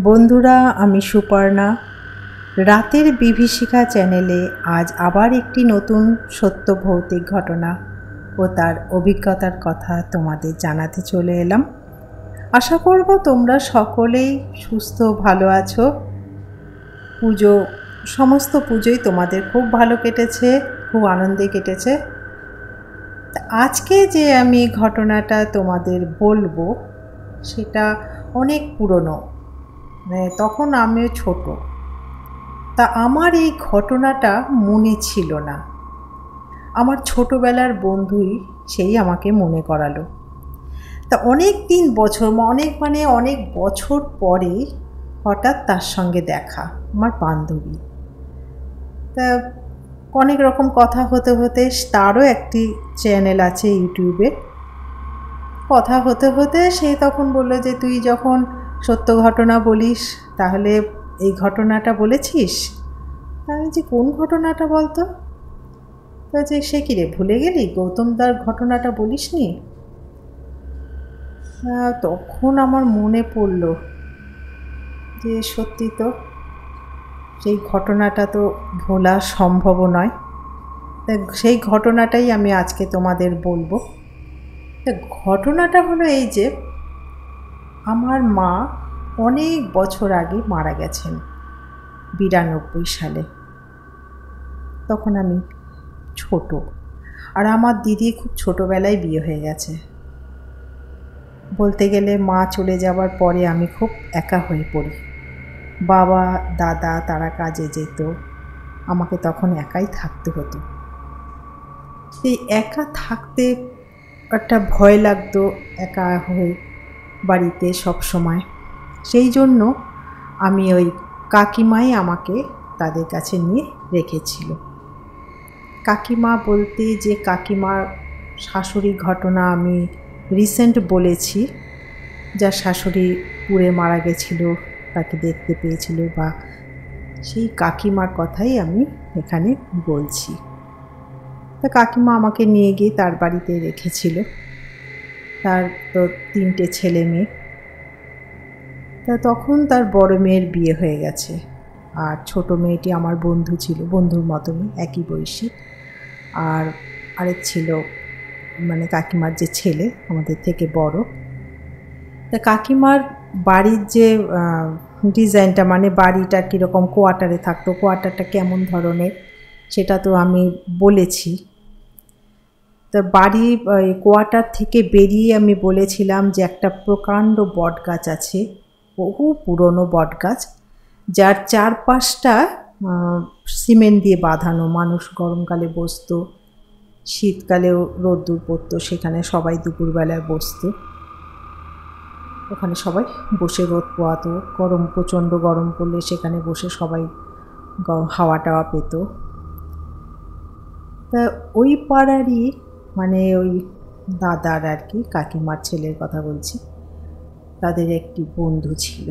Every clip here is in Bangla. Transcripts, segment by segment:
বন্ধুরা, আমি সুপর্ণা। রাতের বিভীষিকা চ্যানেলে আজ আবার একটি নতুন সত্য ভৌতিক ঘটনা ও তার অভিজ্ঞতার কথা তোমাদের জানাতে চলে এলাম। আশা করব তোমরা সকলেই সুস্থ ভালো আছো। সমস্ত পুজোই তোমাদের খুব ভালো কেটেছে, খুব আনন্দে কেটেছে। আজকে যে আমি ঘটনাটা তোমাদের বলবো সেটা অনেক পুরনো, তখন আমিও ছোট। তা আমার এই ঘটনাটা মনে ছিল না। আমার ছোটবেলার বন্ধুই সেই আমাকে মনে করালো। তা অনেক বছর পরে হঠাৎ তার সঙ্গে দেখা, আমার বান্ধবী। তা অনেক রকম কথা হতে হতে তারও একটি চ্যানেল আছে ইউটিউবে। কথা হতে হতে সে তখন বলল যে তুই যখন সত্য ঘটনা বলিস তাহলে এই ঘটনাটা বলেছিস। আমি যে কোন ঘটনাটা বলতো? যে সে কি রে, ভুলে গেলি? গৌতমদার ঘটনাটা বলিসনি? তখন আমার মনে পড়ল যে সত্যি তো, সেই ঘটনাটা তো ভোলা সম্ভব নয়। সেই ঘটনাটাই আমি আজকে তোমাদের বলবো। ঘটনাটা হলো এই যে, আমার মা অনেক বছর আগে মারা গেছেন, 92 সালে। তখন আমি ছোট, আর আমার দিদি খুব ছোটোবেলায় বিয়ে হয়ে গেছে। বলতে গেলে মা চলে যাওয়ার পরে আমি খুব একা হয়ে পড়ি। বাবা দাদা তারা কাজে যেত, আমাকে তখন একাই থাকতে হতো। এই একা থাকতে একটা ভয় লাগতো, একা হয়ে বাড়িতে সব সময়। সেই জন্য আমি ওই কাকিমাই আমাকে তাদের কাছে নিয়ে রেখেছিল। কাকিমা বলতে যে কাকিমার শাশুড়ি ঘটনা আমি রিসেন্ট বলেছি, যার শাশুড়ি পুড়ে মারা গেছিল, তাকে দেখতে পেয়েছিল, বা সেই কাকিমার কথাই আমি এখানে বলছি। তা কাকিমা আমাকে নিয়ে গিয়ে তার বাড়িতে রেখেছিল। তার তো 3টে ছেলে মেয়ে। তা তখন তার বড় মেয়ের বিয়ে হয়ে গেছে, আর ছোট মেয়েটি আমার বন্ধু ছিল, বন্ধুর মতনই, একই বয়সী। আর আরেক ছিল মানে কাকিমার যে ছেলে, আমাদের থেকে বড়। তা কাকিমার বাড়ির যে ডিজাইনটা, মানে বাড়িটা কীরকম কোয়ার্টারে থাকতো, কোয়ার্টারটা কেমন ধরনের সেটা তো আমি বলেছি। তা বাড়ি কোয়ার্টার থেকে বেরিয়ে আমি বলেছিলাম যে একটা প্রকাণ্ড বট গাছ আছে, বহু পুরনো বট গাছ, যার চারপাশটা সিমেন্ট দিয়ে বাঁধানো। মানুষ গরমকালে বসতো, শীতকালেও রোদ্দুর পড়তো, সেখানে সবাই দুপুরবেলায় বসতো। ওখানে সবাই বসে রোদ পোয়াতো, প্রচণ্ড গরম পড়লে সেখানে বসে সবাই হাওয়া টাওয়া পেত। তা ওই পাড়ারই, মানে ওই দাদার আর কি, কাকিমার ছেলের কথা বলছি, তাদের একটি বন্ধু ছিল,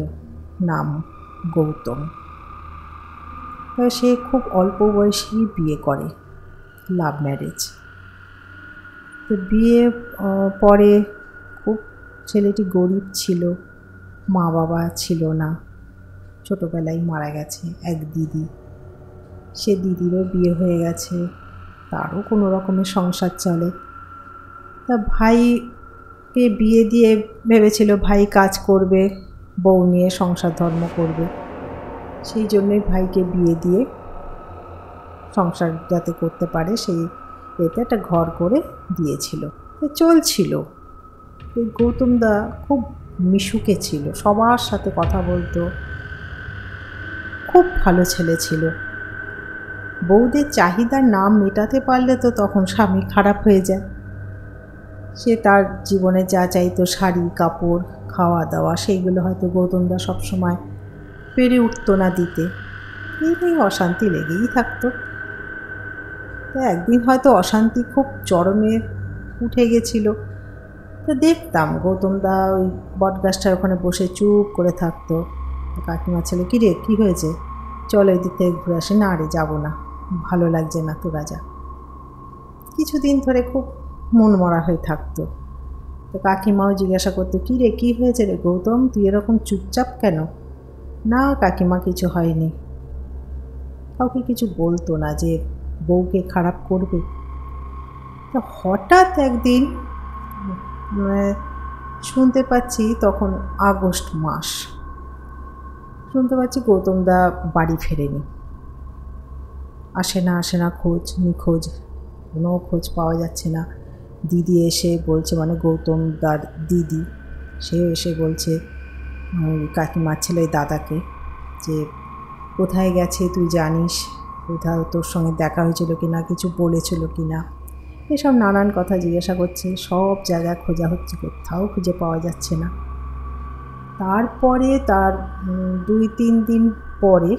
নাম গৌতম। সে খুব অল্প বয়সেই বিয়ে করে, লাভ ম্যারেজ। তো বিয়ে পরে খুব ছেলেটি গরিব ছিল, মা বাবা ছিল না, ছোটোবেলায় মারা গেছে এক দিদি। সে দিদিরও বিয়ে হয়ে গেছে, তারও কোনো রকমের সংসার চলে। তা ভাইকে বিয়ে দিয়ে ভেবেছিল ভাই কাজ করবে, বউ নিয়ে সংসার ধর্ম করবে। সেই জন্যই ভাইকে বিয়ে দিয়ে সংসার যাতে করতে পারে সেই এতে একটা ঘর করে দিয়েছিল, চলছিল। এই গৌতমদা খুব মিশুকে ছিল, সবার সাথে কথা বলতো, খুব ভালো ছেলে ছিল। বউদের চাহিদার নাম মেটাতে পারলে তো তখন স্বামী খারাপ হয়ে যায়। সে তার জীবনে যা চাইতো, শাড়ি কাপড় খাওয়া দাওয়া, সেইগুলো হয়তো গৌতমদা সবসময় পেরে উঠতো না দিতে। এই অশান্তি লেগেই থাকতো। তো একদিন হয়তো অশান্তি খুব চরমে উঠে গেছিল। তো দেখতাম গৌতমদা ওই বটগাছটার ওখানে বসে চুপ করে থাকতো। কাকিমার ছেলে, কী রে, কী হয়েছে, চল ওই দিক থেকে ঘুরে আসে। না রে, যাবো না, ভালো লাগছে না, তোরা যা। কিছুদিন ধরে খুব মন মরা হয়ে থাকতো। তো কাকিমাও জিজ্ঞাসা করতো, কী রে, কী হয়েছে রে গৌতম, তুই এরকম চুপচাপ কেন? না কাকিমা কিছু হয়নি, কাউকে কিছু বলতো না যে বউকে খারাপ করবে। তো হঠাৎ একদিন শুনতে পাচ্ছি, তখন আগস্ট মাস, শুনতে পাচ্ছি গৌতমদা বাড়ি ফেরেনি। আসে না খোঁজ, নিখোঁজ, কোনো খোঁজ পাওয়া যাচ্ছে না। দিদি এসে বলছে, মানে গৌতমদার দিদি, সে এসে বলছে কাকিমার ছেলে দাদাকে যে কোথায় গেছে তুই জানিস, কোথাও তোর সঙ্গে দেখা হয়েছিল কি না, কিছু বলেছিল কি না, এসব নানান কথা জিজ্ঞাসা করছে। সব জায়গায় খোঁজা হচ্ছে, কোথাও খুঁজে পাওয়া যাচ্ছে না। তারপরে তার 2-3 দিন পরে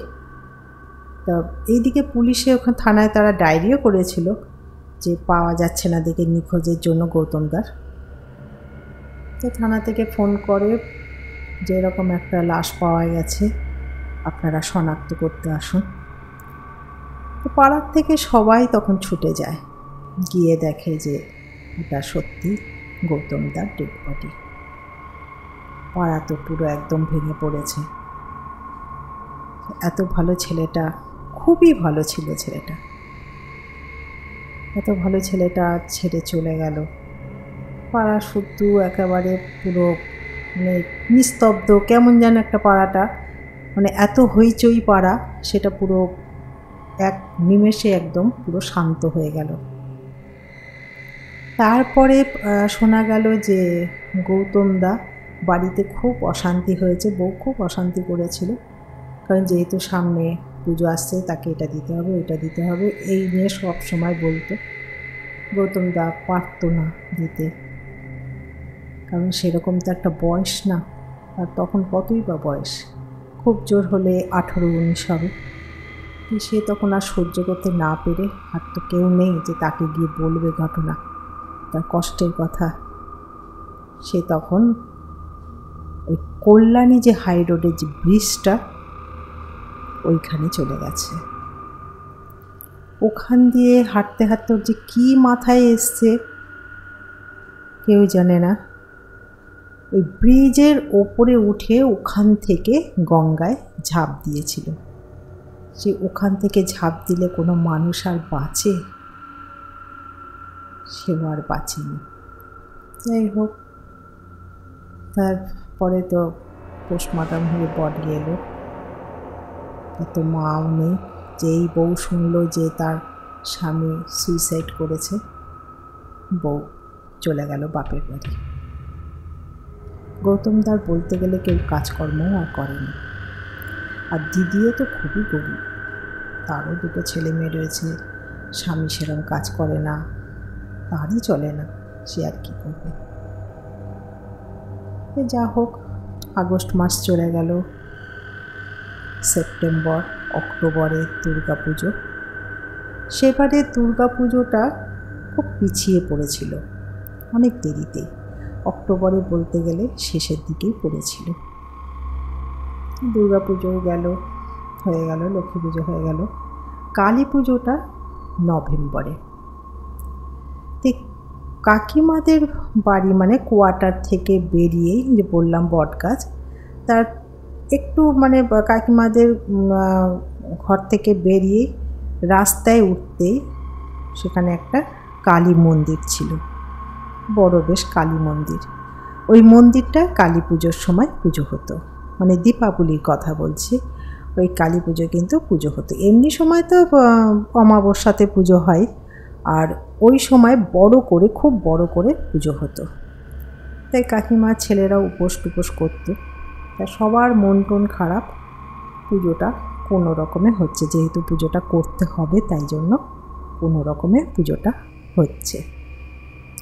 তা এইদিকে পুলিশে ওখানে থানায় তারা ডায়েরিও করেছিল যে পাওয়া যাচ্ছে না দেখে নিখোঁজের জন্য গৌতমদার। তো থানা থেকে ফোন করে যে এরকম একটা লাশ পাওয়া গেছে, আপনারা শনাক্ত করতে আসুন। তো পাড়ার থেকে সবাই তখন ছুটে যায়, গিয়ে দেখে যে এটা সত্যি গৌতমদার ডেড বডি। পাড়া তো পুরো একদম ভেঙে পড়েছে। এত ভালো ছেলেটা, খুবই ভালো ছিল ছেলেটা, এত ভালো ছেলেটা ছেড়ে চলে গেল। পাড়া শুদ্ধ একেবারে পুরো মানে নিস্তব্ধ, কেমন যেন একটা পাড়াটা, মানে এত হইচই পাড়া, সেটা পুরো এক নিমেষে একদম পুরো শান্ত হয়ে গেল। তারপরে শোনা গেল যে গৌতমদা বাড়িতে খুব অশান্তি হয়েছে, বউ খুব অশান্তি করেছিল, কারণ যেহেতু সামনে পুজো আসছে, তাকে এটা দিতে হবে, ওইটা দিতে হবে, এই নিয়ে সব সময় বলতো। গৌতমদা পারতো না দিতে, কারণ সেরকম তো একটা বয়স না, আর তখন কতই বা বয়স, খুব জোর হলে 18-19 হবে। সে তখন আর সহ্য করতে না পেরে, আর তো কেউ নেই যে তাকে গিয়ে বলবে ঘটনা, তার কষ্টের কথা, সে তখন ওই কল্যাণী যে হাই রোডের যে ব্রিজটা, ওইখানে চলে গেছে। ওখান দিয়ে হাঁটতে হাঁটতে যে কী মাথায় এসছে কেউ জানে না, ওই ব্রিজের ওপরে উঠে ওখান থেকে গঙ্গায় ঝাঁপ দিয়েছিল। সে ওখান থেকে ঝাঁপ দিলে কোনো মানুষ আর বাঁচে? সেও আর বাঁচেনি। যাই হোক, তারপরে তো পোস্টমর্টম হয়ে বডি এলো, তো মাও নেই। যেই বউ শুনলো যে তার স্বামী সুইসাইড করেছে, বউ চলে গেল বাপের বাড়ি। গৌতমদার বলতে গেলে কেউ কাজকর্মও আর করেনি। আর দিদিও তো খুবই গরিব, তারও 2 ছেলে মেয়ে রয়েছে, স্বামী সেরকম কাজ করে না, তারই চলে না, সে আর কী করবে। যা হোক, আগস্ট মাস চলে গেল, সেপ্টেম্বর, অক্টোবরে দুর্গা পুজো। সেবারে দুর্গা পুজোটা খুব পিছিয়ে পড়েছিল, অনেক দেরিতে, অক্টোবরে বলতে গেলে শেষের দিকেই পড়েছিল। দুর্গা পুজো গেল, হয়ে গেল, লক্ষ্মী পুজো হয়ে গেল, কালী পুজোটা নভেম্বরে। কাকিমাদের বাড়ি মানে কোয়ার্টার থেকে বেরিয়েই, যে বললাম বটগাছ, তার একটু মানে কাকিমাদের ঘর থেকে বেরিয়ে রাস্তায় উঠতেই সেখানে একটা কালী মন্দির ছিল, বড় বেশ কালী মন্দির। ওই মন্দিরটা কালী পুজোর সময় পুজো হতো, মানে দীপাবলির কথা বলছি, ওই কালী পুজো কিন্তু পুজো হতো। এমনি সময় তো অমাবস্যাতে পুজো হয়, আর ওই সময় বড় করে, খুব বড় করে পুজো হতো। তাই কাকিমার ছেলেরা উপোস টুপোস করতো। তা সবার মন টন খারাপ, পুজোটা কোনো রকমে হচ্ছে, যেহেতু পুজোটা করতে হবে তাই জন্য কোনো রকমে পুজোটা হচ্ছে।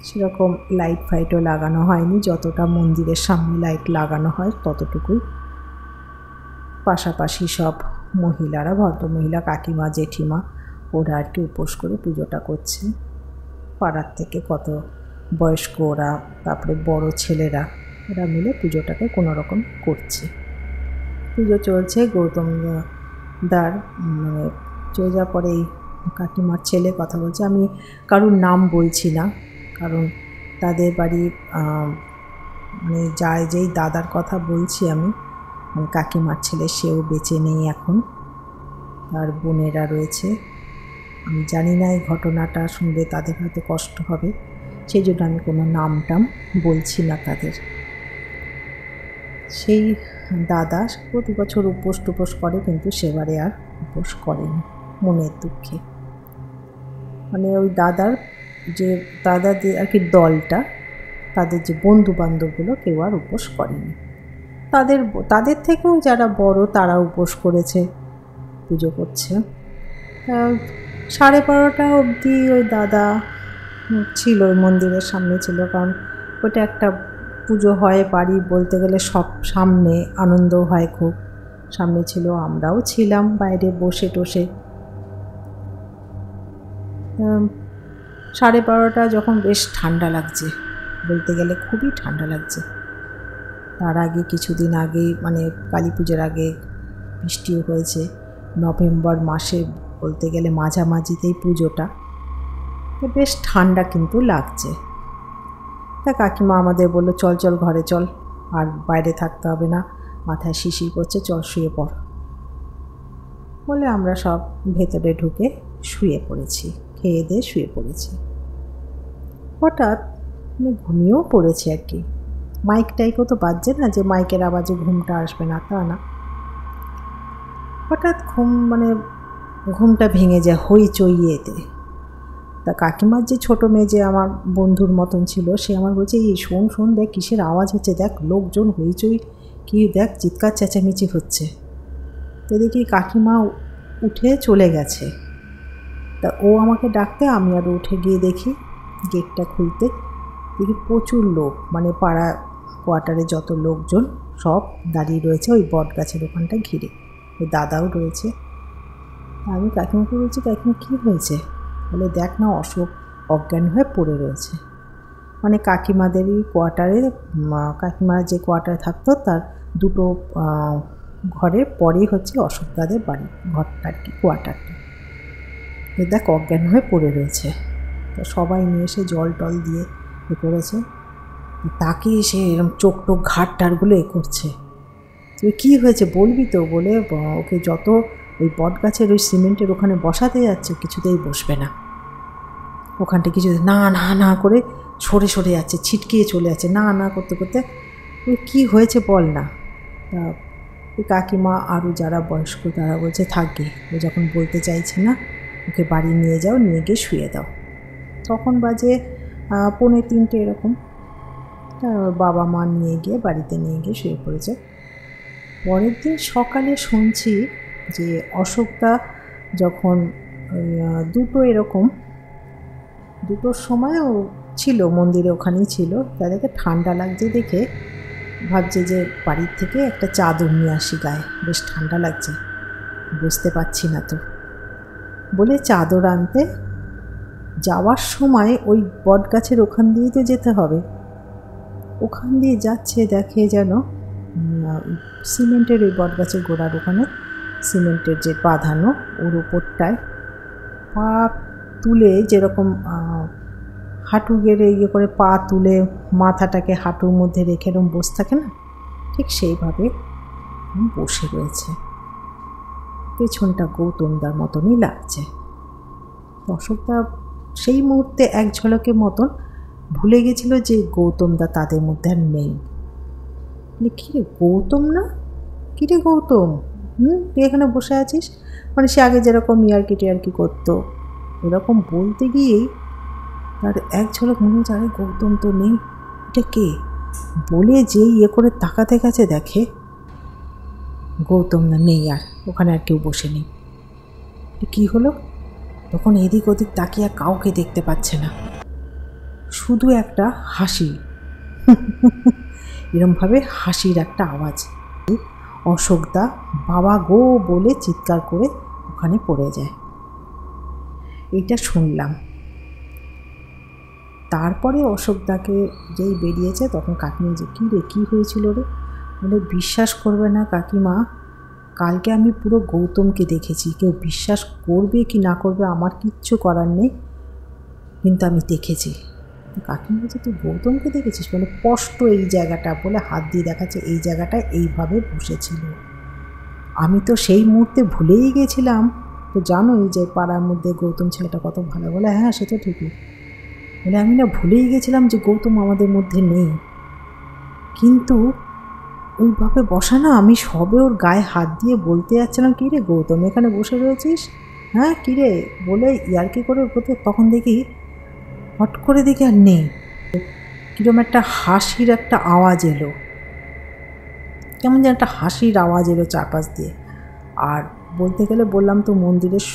সেরকম লাইট ফাইটও লাগানো হয়নি, যতটা মন্দিরের সামনে লাইট লাগানো হয় ততটুকুই। পাশাপাশি সব মহিলারা, ভদ্রমহিলা, কাকিমা, জেঠিমা, ওরা আর কি উপোস করে পুজোটা করছে। পাড়ার থেকে কত বয়স্ক ওরা, তারপরে বড় ছেলেরা, এরা মিলে পুজোটাকে কোনো রকম করছে। পুজো চলছে, গৌতমদার মানে চলে যাওয়ার পরে এই কাকিমার ছেলে কথা বলছে, আমি কারুর নাম বলছি না, কারণ তাদের বাড়ি মানে যেই দাদার কথা বলছি আমি, কাকিমার ছেলে সেও বেঁচে নেই এখন, তার বোনেরা রয়েছে। আমি জানি না এই ঘটনাটা শুনলে তাদের হয়তো কষ্ট হবে, সেই জন্য আমি কোনো নাম টাম বলছি না তাদের। সেই দাদা প্রতি বছর উপোস টুপোস করে, কিন্তু সেবারে আর উপোস করেনি মনের দুঃখে। ওই দাদাদের আর কি দলটা, তাদের যে বন্ধু বান্ধবগুলো কেউ আর উপোস করেনি। তাদের থেকেও যারা বড় তারা উপোস করেছে, পুজো করছে। 12:30 অবধি ওই দাদা ছিল, ওই মন্দিরের সামনে ছিল, কারণ ওটা একটা পুজো হয় বাড়ি বলতে গেলে সব সামনে, আনন্দ হয় খুব, সামনে ছিল। আমরাও ছিলাম বাইরে বসে টসে। 12:30 যখন বেশ ঠান্ডা লাগছে, বলতে গেলে খুবই ঠান্ডা লাগছে। তার আগে কিছুদিন আগে কালী পুজোর আগে বৃষ্টিও হয়েছে, নভেম্বর মাসে বলতে গেলে মাঝামাঝিতেই পুজোটা, বেশ ঠান্ডা কিন্তু লাগছে। তা কাকিমা আমাদের বললো চল চল ঘরে চল, আর বাইরে থাকতে হবে না, মাথায় শিশির করছে, চল শুয়ে পড় বলে আমরা সব ভেতরে ঢুকে শুয়ে পড়েছি, খেয়ে দিয়ে শুয়ে পড়েছি। হঠাৎ ঘুমিয়েও পড়েছি আর কি। মাইক টাইকও তো বাজছে না যে মাইকের আওয়াজে ঘুমটা আসবে না, তা না। হঠাৎ ঘুমটা ভেঙে যায় হইচইয়েতে। তা কাকিমার যে ছোটো মেয়ে, যে আমার বন্ধুর মতন ছিল, সে আমার বলছে এই শোন শোন, দেখ কিসের আওয়াজ হচ্ছে, দেখ লোকজন হইচই, কি দেখ চিৎকার চেঁচামেচি হচ্ছে। তো দেখি কাকিমা উঠে চলে গেছে। তা ও আমাকে ডাকতে আমি আরও উঠে গিয়ে দেখি, গেটটা খুলতে দেখি প্রচুর লোক, পাড়া কোয়ার্টারে যত লোকজন সব দাঁড়িয়ে রয়েছে ওই বট গাছের ওখানটা ঘিরে। ওই দাদাও রয়েছে। আমি কাকিমাকে বলছি, কাকিমা কী হয়েছে? বলে দেখ না, অশোক অজ্ঞান হয়ে পড়ে রয়েছে। কাকিমাদেরই কোয়ার্টারে, কাকিমারা যে কোয়ার্টারে থাকতো তার দুটো ঘরের পরেই হচ্ছে অশোক দাদের বাড়ি, ঘরটা আর কি, কোয়ার্টারটা। দেখ অজ্ঞান হয়ে পড়ে রয়েছে। তো সবাই নিয়ে এসে জল টল দিয়ে করেছে। তাকে এসে এরকম চোখ টোক ঘাট টাড়গুলো করছে। তুই কী হয়েছে বলবি তো, বলে ওকে যত ওই বট গাছের ওই সিমেন্টের ওখানে বসাতে যাচ্ছে, কিছুতেই বসবে না। ওখানটা কিছুতে না না না করে সরে সরে যাচ্ছে, ছিটকিয়ে চলে যাচ্ছে, না না করতে করতে। কী হয়েছে বল না। তা ওই কাকিমা আরও যারা বয়স্ক তারা বলছে থাকবে, ও যখন বলতে চাইছে না, ওকে বাড়ি নিয়ে যাও, নিয়ে গিয়ে শুয়ে দাও। তখন বাজে 2:45 এরকম। বাবা মা নিয়ে গিয়ে বাড়িতে নিয়ে গিয়ে শুয়ে পড়েছে। পরের দিন সকালে শুনছি যে অশোকদা যখন দুটোর সময় ও ছিল মন্দিরে, ওখানেই ছিল। তাদেরকে ঠান্ডা লাগছে দেখে ভাবছে যে বাড়ির থেকে একটা চাদর নিয়ে আসি গায়ে, বেশ ঠান্ডা লাগছে, বুঝতে পারছি না তো বলে চাদর আনতে যাওয়ার সময় ওই বট গাছের ওখান দিয়েই তো যেতে হবে। ওখান দিয়ে যাচ্ছে, দেখে যেন সিমেন্টের ওই বট গাছের গোড়ার ওখানে সিমেন্টের যে বাঁধানো, ওর ওপরটায় পা তুলে, যেরকম হাঁটু গেড়ে করে পা তুলে মাথাটাকে হাঁটুর মধ্যে রেখে এরকম বসে থাকে না, ঠিক সেইভাবে বসে রয়েছে। পেছনটা গৌতমদার মতনই লাগছে। অশোকদা সেই মুহূর্তে এক ঝলকের মতন ভুলে গেছিল যে গৌতমদা তাদের মধ্যে আর নেই। কিরে গৌতম না, কিরে গৌতম, তুই এখানে বসে আছিস? সে আগে যেরকম ইয়ার্কি করতো, এরকম বলতে গিয়েই তার এক ঝলক মনে হচ্ছে আরে গৌতম তো নেই, এটা কে? বলে যেই করে তাকাতে গেছে, দেখে গৌতম না নেই, আর ওখানে আর কেউ বসে নেই। কী হলো? তখন এদিক ওদিক তাকিয়ে আর কাউকে দেখতে পাচ্ছে না, শুধু একটা হাসি, এরমভাবে হাসির একটা আওয়াজ। অশোকদা বাবা গো বলে চিৎকার করে ওখানে পড়ে যায়। এইটা শুনলাম। তারপরে অশোকদাকে যেই বেরিয়েছে, তখন কাকিমা যে কী রে, কী হয়েছিল রে? বলে বিশ্বাস করবে না কাকিমা, কালকে আমি পুরো গৌতমকে দেখেছি। কেউ বিশ্বাস করবে কি না করবে আমার কিচ্ছু করার নেই, কিন্তু আমি দেখেছি। তো কাকিমা বলছে, তুই গৌতমকে দেখেছিস? বলে স্পষ্ট এই জায়গাটা, বলে হাত দিয়ে দেখাচ্ছে এই জায়গাটা এইভাবে বসেছিল। আমি তো সেই মুহূর্তে ভুলেই গেছিলাম, তো জানোই যে পাড়ার মধ্যে গৌতম ছেলেটা কত ভালো। বলে হ্যাঁ সে তো ঠিকই। বলে আমি না ভুলেই গেছিলাম যে গৌতম আমাদের মধ্যে নেই, কিন্তু ওইভাবে বসা না, আমি সবে ওর গায়ে হাত দিয়ে বলতে যাচ্ছিলাম, কী রে গৌতম এখানে বসে রয়েছিস, হ্যাঁ কী রে, বলে ইয়ার্কি করে বলতে, তখন দেখি হট করে দেখি আর নেই। কীরকম একটা হাসির একটা আওয়াজ এলো, কেমন যেন একটা হাসির আওয়াজ এলো চারপাশ দিয়ে। আর বলতে গেলে বললাম তো, মন্দিরের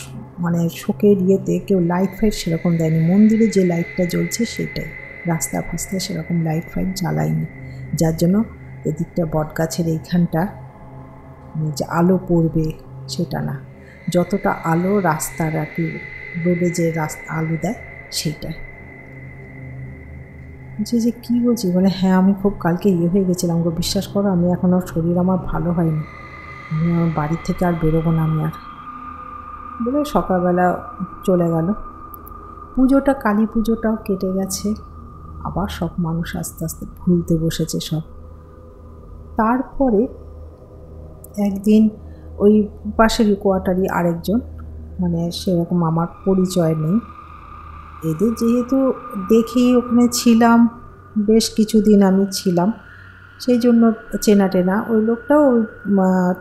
মানে শোকের ইয়েতে কেউ লাইট ফাইট সেরকম দেয়নি, মন্দিরে যে লাইটটা জ্বলছে সেটাই, রাস্তা ফাস্তা সেরকম লাইট ফাইট জ্বালায়নি, যার জন্য এদিকটা বটগাছের এইখানটা যে আলো পড়বে সেটা না, যতটা আলো রাস্তার আর কি, রোডে যে রাস্তা আলো দেয় সেইটাই। যে কী বলছি, বলে হ্যাঁ আমি খুব কালকে হয়ে গেছিলাম গো, বিশ্বাস করো আমি এখনও শরীর আমার ভালো হয়নি, আমি আমার বাড়ির থেকে আর বেরোবো না আমি আর। বলে সকালবেলা চলে গেল। পুজোটা, কালী পুজোটাও কেটে গেছে, আবার সব মানুষ আস্তে আস্তে ভুলতে বসেছে সব। তারপরে একদিন ওই পাশেরই কোয়ার্টারই আরেকজন, মানে সেরকম আমার পরিচয় নেই, এদের যেহেতু দেখি ওখানে ছিলাম বেশ কিছুদিন আমি ছিলাম, সেই জন্য চেনা টেনা, ওই লোকটাও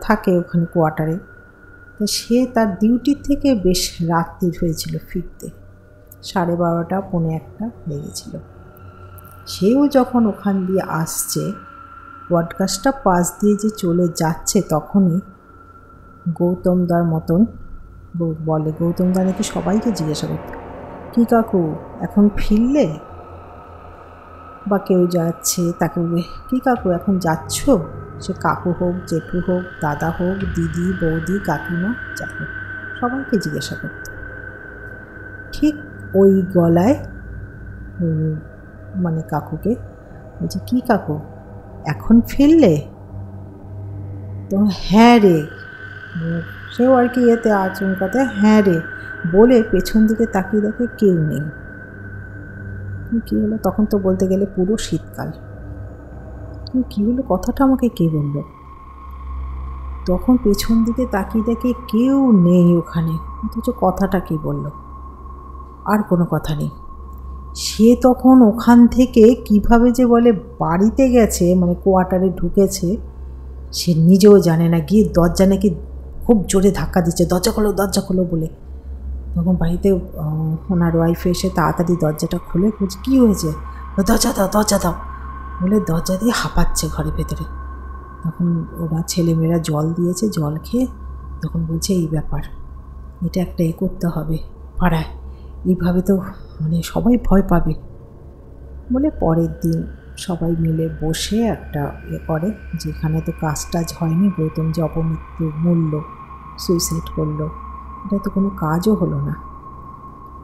থাকে ওখানে কোয়ার্টারে। তো সে তার ডিউটির থেকে বেশ রাত্রির হয়েছিল ফিরতে, 12:30 পৌনে 1 হয়ে গেছিলো। সেও যখন ওখান দিয়ে আসছে, পডকাস্টটা পাশ দিয়ে যে চলে যাচ্ছে, তখনই গৌতমদার মতন বলে, গৌতমদা নাকি সবাইকে জিজ্ঞাসা করতে, কী কাকু এখন ফিরলে? বা কেউ যাচ্ছে তাকে, কী কাকু এখন যাচ্ছ? সে কাকু হোক, জেঠু হোক, দাদা হোক, দিদি, বৌদি, কাকিমা, যাই হোক, সবাইকে জিজ্ঞাসা করত। ঠিক ওই গলায় মানে কাকুকে বলছে, কী কাকু এখন ফিরলে? তো হ্যাঁ রে, সেও আর কি এতে আচমকাতে হ্যাঁ রে বলে পেছন দিকে তাকিয়ে দেখে কেউ নেই। কী হলো তখন? তো বলতে গেলে পুরো শীতকাল। কী হলো কথাটা আমাকে কে বলল? তখন পেছন দিকে তাকিয়ে দেখে কেউ নেই ওখানে, অথচ কথাটা কে বলল? আর কোনো কথা নেই। সে তখন ওখান থেকে কিভাবে যে বলে বাড়িতে গেছে, মানে কোয়ার্টারে ঢুকেছে, সে নিজেও জানে না। গিয়ে দরজা নাকি খুব জোরে ধাক্কা দিচ্ছে, দরজা খোলো বলে। তখন বাড়িতে ওনার ওয়াইফ এসে তাড়াতাড়ি দরজাটা খুলে বলছে, কী হয়েছে? দরজা দাও বলে দরজা দিয়ে হাঁপাচ্ছে ঘরের ভেতরে। তখন ওরা ছেলেমেয়েরা জল দিয়েছে, জল খেয়ে তখন বলছে, এই ব্যাপার, এটা একটা করতে হবে পাড়ায়, এইভাবে তো মানে সবাই ভয় পাবে বলে। পরের দিন সবাই মিলে বসে একটা করে, যেখানে তো কাজ টাজ হয়নি, গৌতম যে অপমৃত্যু মূল্য, সুইসাইড করলো, এটা তো কোনো কাজও হলো না।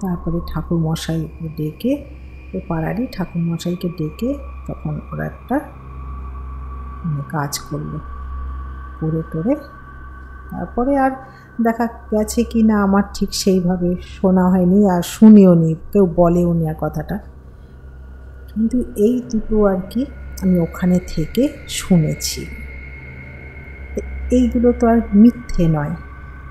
তারপরে ঠাকুরমশাইকে ডেকে, ওই পাড়ারই ঠাকুরমশাইকে ডেকে তখন ওরা একটা কাজ করলো, করে টোরে। তারপরে আর দেখা গেছে কি না আমার ঠিক সেইভাবে শোনা হয়নি, আর শুনিও নি, কেউ বলেও নি আর কথাটা। কিন্তু এই দুটো আর কি আমি ওখানে থেকে শুনেছি। এইগুলো তো আর মিথ্যে নয়,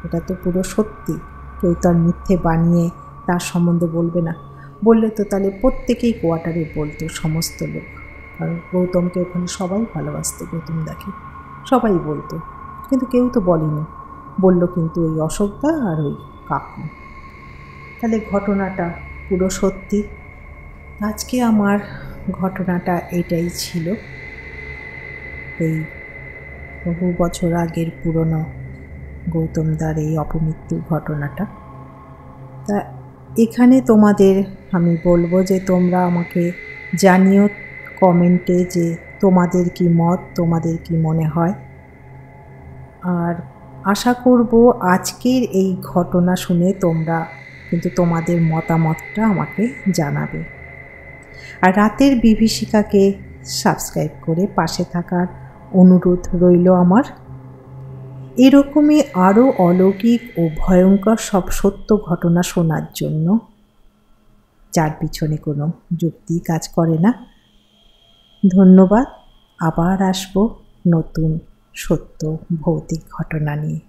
এটা তো পুরো সত্যি। কেউ তো আর মিথ্যে বানিয়ে তার সম্বন্ধে বলবে না, বললে তো তাহলে প্রত্যেকেই কোয়ার্টারে বলতো, সমস্ত লোক। কারণ গৌতমকে ওখানে সবাই ভালোবাসতো, গৌতম দেখে সবাই বলতো, কিন্তু কেউ তো বলেনি। বলল কিন্তু ওই অশোকদা আর ওই কাকু। তাহলে ঘটনাটা পুরো সত্যি। আজকে আমার ঘটনাটা এটাই ছিল, এই বহু বছর আগের পুরনো গৌতমদার এই অপমৃত্যুর ঘটনাটা। তা এখানে তোমাদের আমি বলবো যে তোমরা আমাকে জানিও কমেন্টে যে তোমাদের কি মত, তোমাদের কি মনে হয়। আর আশা করব আজকের এই ঘটনা শুনে তোমরা কিন্তু তোমাদের মতামতটা আমাকে জানাবে। আর রাতের বিভীষিকাকে সাবস্ক্রাইব করে পাশে থাকার অনুরোধ রইল আমার। এরকমই আরও অলৌকিক ও ভয়ঙ্কর সব সত্য ঘটনা শোনার জন্য। যার পিছনে কোনো যুক্তি কাজ করে না। ধন্যবাদ। আবার আসবো নতুন সত্য ভৌতিক ঘটনা নিয়ে।